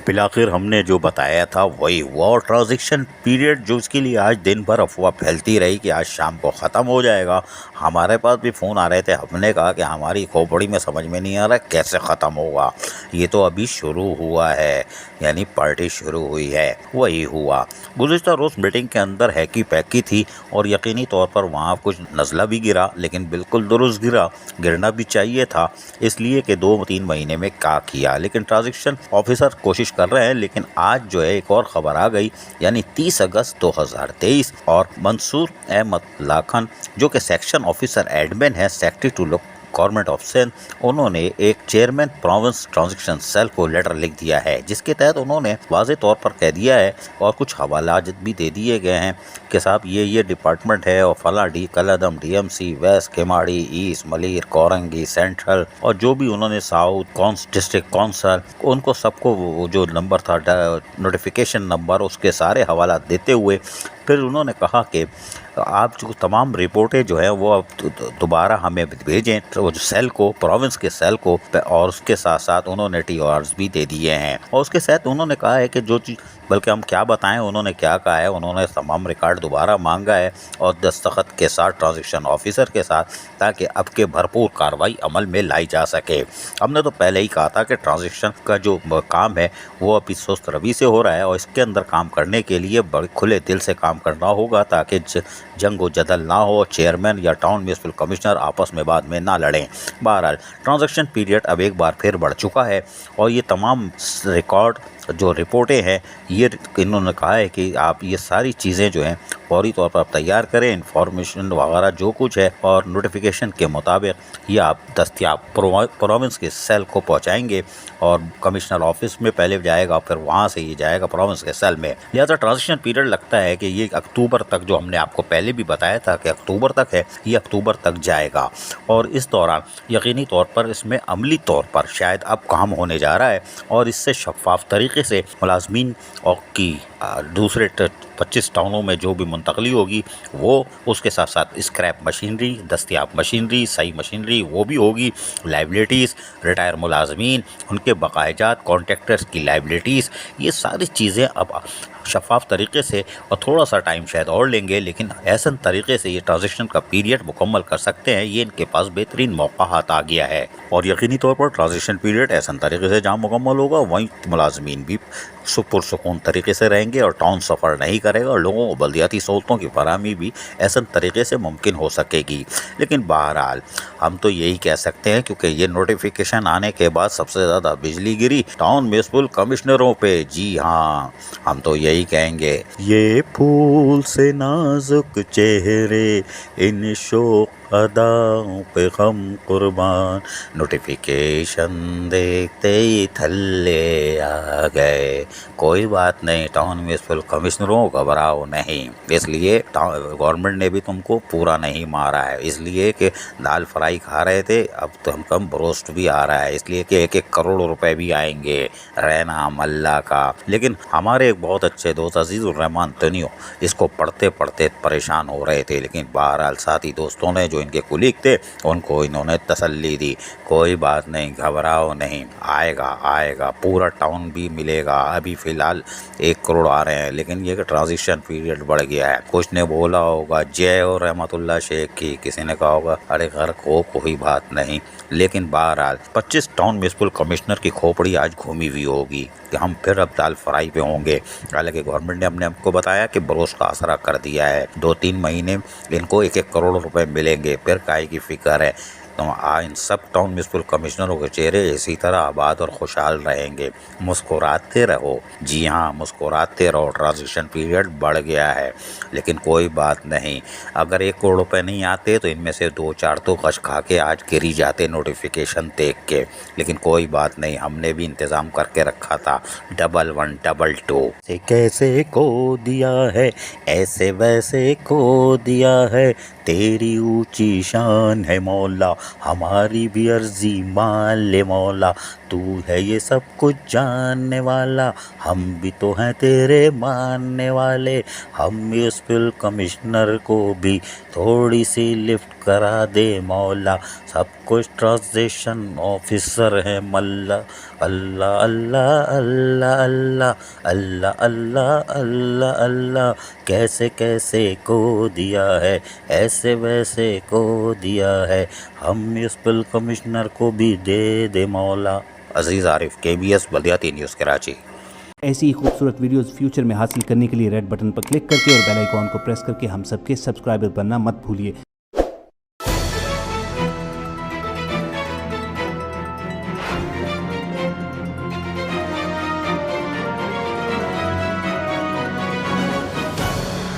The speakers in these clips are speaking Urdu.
بالآخر ہم نے جو بتایا تھا وہی ہوا، اور ٹرانزیکشن پیریڈ جو اس کے لیے آج دن بھر افواہ پھیلتی رہی کہ آج شام کو ختم ہو جائے گا، ہمارے پاس بھی فون آ رہے تھے، ہم نے کہا کہ ہماری کھوپڑی میں سمجھ میں نہیں آ رہا کیسے ختم ہوگا، یہ تو ابھی شروع ہوا ہے، یعنی پارٹی شروع ہوئی ہے۔ وہی ہوا، گزشتہ روز میٹنگ کے اندر ہیکی پیکی تھی، اور یقینی طور پر وہاں کچھ نزلہ بھی گرا، لیکن بالکل درست گرنا بھی چاہیے تھا، اس لیے کہ 2-3 مہینے میں کیا، لیکن ٹرانزیکشن آفیسر کوشش کر رہے ہیں۔ لیکن آج جو ہے ایک اور خبر آ گئی، یعنی 30 اگست 2023، اور منصور احمد لاکھن جو کہ سیکشن آفیسر ایڈمن ہے، secretary to government of Sindh, انہوں نے ایک چیئرمین پروونس ٹرانزیکشن سیل کو لیٹر لکھ دیا ہے، جس کے تحت انہوں نے واضح طور پر کہہ دیا ہے، اور کچھ حوالات بھی دے دیے گئے ہیں کہ صاحب یہ ڈپارٹمنٹ ہے، اور فلاں کلدم D M C, west Keamari, east Malir, Korangi, central, اور جو بھی انہوں نے ساؤتھ ڈسٹرکٹ کونسل، ان کو سب کو وہ جو نمبر تھا نوٹیفیکیشن نمبر، اس کے سارے حوالات دیتے ہوئے پھر انہوں نے کہا کہ آپ جو تمام رپورٹیں جو ہیں وہ اب دوبارہ ہمیں بھیجیں، وہ جو سیل کو، پروونس کے سیل کو، اور اس کے ساتھ ساتھ انہوں نے ٹی آرز بھی دے دیے ہیں، اور اس کے ساتھ انہوں نے کہا ہے کہ جو چیز، بلکہ ہم کیا بتائیں انہوں نے کیا کہا ہے، انہوں نے تمام ریکارڈ دوبارہ مانگا ہے، اور دستخط کے ساتھ ٹرانزیکشن آفیسر کے ساتھ، تاکہ اب کے بھرپور کارروائی عمل میں لائی جا سکے۔ ہم نے تو پہلے ہی کہا تھا کہ ٹرانزیکشن کا جو کام ہے وہ ابھی سست روی سے ہو رہا ہے، اور اس کے اندر کام کرنے کے لیے بڑے کھلے دل سے کام کرنا ہوگا، تاکہ جنگ و جدل نہ ہو، چیئرمین یا ٹاؤن میونسپل کمشنر آپس میں بعد میں نہ لڑیں۔ بہرحال ٹرانزیکشن پیریڈ اب ایک بار پھر بڑھ چکا ہے، اور یہ تمام ریکارڈ جو رپورٹیں ہیں، یہ انہوں نے کہا ہے کہ آپ یہ ساری چیزیں جو ہیں فوری طور پر آپ تیار کریں، انفارمیشن وغیرہ جو کچھ ہے، اور نوٹیفیکیشن کے مطابق یہ آپ دستیاب پروونس کے سیل کو پہنچائیں گے، اور کمشنر آفس میں پہلے جائے گا، پھر وہاں سے یہ جائے گا پروونس کے سیل میں۔ لہٰذا ٹرانزیکشن پیریڈ لگتا ہے کہ یہ اکتوبر تک، جو ہم نے آپ کو پہلے بھی بتایا تھا کہ اکتوبر تک ہے، یہ اکتوبر تک جائے گا، اور اس دوران یقینی طور پر اس میں عملی طور پر شاید اب کام ہونے جا رہا ہے، اور اس سے شفاف طریقے سے ملازمین کی دوسرے 25 ٹاؤنوں میں جو بھی منتقلی ہوگی، وہ اس کے ساتھ ساتھ اسکریپ مشینری، دستیاب مشینری، صحیح مشینری وہ بھی ہوگی، لائبلٹیز، ریٹائر ملازمین، ان کے بقائے جات، کانٹریکٹرز کی لائبلٹیز، یہ ساری چیزیں اب شفاف طریقے سے، اور تھوڑا سا ٹائم شاید اور لیں گے، لیکن احسن طریقے سے یہ ٹرانزیکشن کا پیریڈ مکمل کر سکتے ہیں، یہ ان کے پاس بہترین موقع ہاتھ آ گیا ہے، اور یقینی طور پر ٹرانزیکشن پیریڈ احسن طریقے سے جہاں مکمل ہوگا، وہیں ملازمین بھی پرسکون طریقے سے رہیں گے، اور ٹاؤن سفر نہیں کرے گا، اور لوگوں کو بلدیاتی سہولتوں کی فراہمی بھی احسن طریقے سے ممکن ہو سکے گی۔ لیکن بہرحال ہم تو یہی کہہ سکتے ہیں، کیونکہ یہ نوٹیفیکیشن آنے کے بعد سب سے زیادہ بجلی گری ٹاؤن میونسپل کمشنروں پہ، جی ہاں، ہم تو یہی کہیں گے، یہ پھول سے نازک چہرے، ان شوق اداؤں پہ غم قربان، نوٹیفیکیشن دیکھتے ہی تھلے آ گئے۔ کوئی بات نہیں، ٹاؤن میونسپل کمشنروں گھبراؤ نہیں، اس لیے گورنمنٹ نے بھی تم کو پورا نہیں مارا ہے، اس لیے کہ دال فرائی کھا رہے تھے، اب تو ہم کم بروسٹ بھی آ رہا ہے، اس لیے کہ 1-1 کروڑ روپے بھی آئیں گے، رہنا اللہ کا۔ لیکن ہمارے ایک بہت اچھے دوست عزیز الرحمان تنیو اس کو پڑھتے پڑھتے پریشان ہو رہے تھے، لیکن بہرحال ساتھی دوستوں نے، جو ان کے کولیگ تھے، ان کو انہوں نے تسلی دی، کوئی بات نہیں، گھبراؤ نہیں، آئے گا پورا ٹاؤن بھی ملے گا، ابھی فی الحال 1 کروڑ آ رہے ہیں، لیکن یہ کہ ٹرانزیکشن پیریڈ بڑھ گیا ہے۔ کچھ نے بولا ہوگا جے ہو رحمت اللہ شیخ کی، کسی نے کہا ہوگا ارے غرق ہو، کوئی بات نہیں، لیکن بہرحال 25 ٹاؤن میونسپل کمشنر کی کھوپڑی آج گھومی ہوئی ہوگی کہ ہم پھر اب دال فرائی پہ ہوں گے۔ حالانکہ گورنمنٹ نے ہم نے کو بتایا کہ بروس کا آسرا کر دیا ہے، 2-3 مہینے ان کو 1-1 کروڑ روپے ملیں گے، پھر کائے کی فکر ہے۔ تو ان سب ٹاؤن میونسپل کمشنروں کے چہرے اسی طرح آباد اور خوشحال رہیں گے، مسکراتے رہو، جی ہاں مسکراتے رہو، ٹرانزیکشن پیریڈ بڑھ گیا ہے، لیکن کوئی بات نہیں، اگر 1 کروڑ روپے نہیں آتے تو ان میں سے 2-4 تو غش کھا کے آج گری جاتے نوٹیفیکیشن دیکھ کے، لیکن کوئی بات نہیں، ہم نے بھی انتظام کر کے رکھا تھا، 1122 کیسے کو دیا ہے، ایسے ویسے کو دیا ہے، تیری اونچی شان ہے مولا، ہماری بھی عرضی مان لے مولا، تو ہے یہ سب کچھ جاننے والا، ہم بھی تو ہیں تیرے ماننے والے، ہم میونسپل کمشنر کو بھی تھوڑی سی لفٹ کرا دے مولا، سب کچھ ٹرانزیکشن آفیسر ہیں ملا، اللہ اللہ اللہ اللہ اللہ اللہ اللہ اللہ، کیسے کیسے کو دیا ہے، ایسے ویسے کو دیا ہے، ہم میونسپل کمشنر کو بھی دے دے مولا۔ عزیز عارف، KBS بلدیاتی نیوز کراچی۔ ایسی ہی خوبصورت ویڈیوز فیوچر میں حاصل کرنے کے لیے ریڈ بٹن پر کلک کر کے اور بیل آئیکن کو پریس کر کے ہم سب کے سبسکرائبر بننا مت بھولیے۔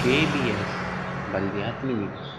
KBS بلدیاتی نیوز۔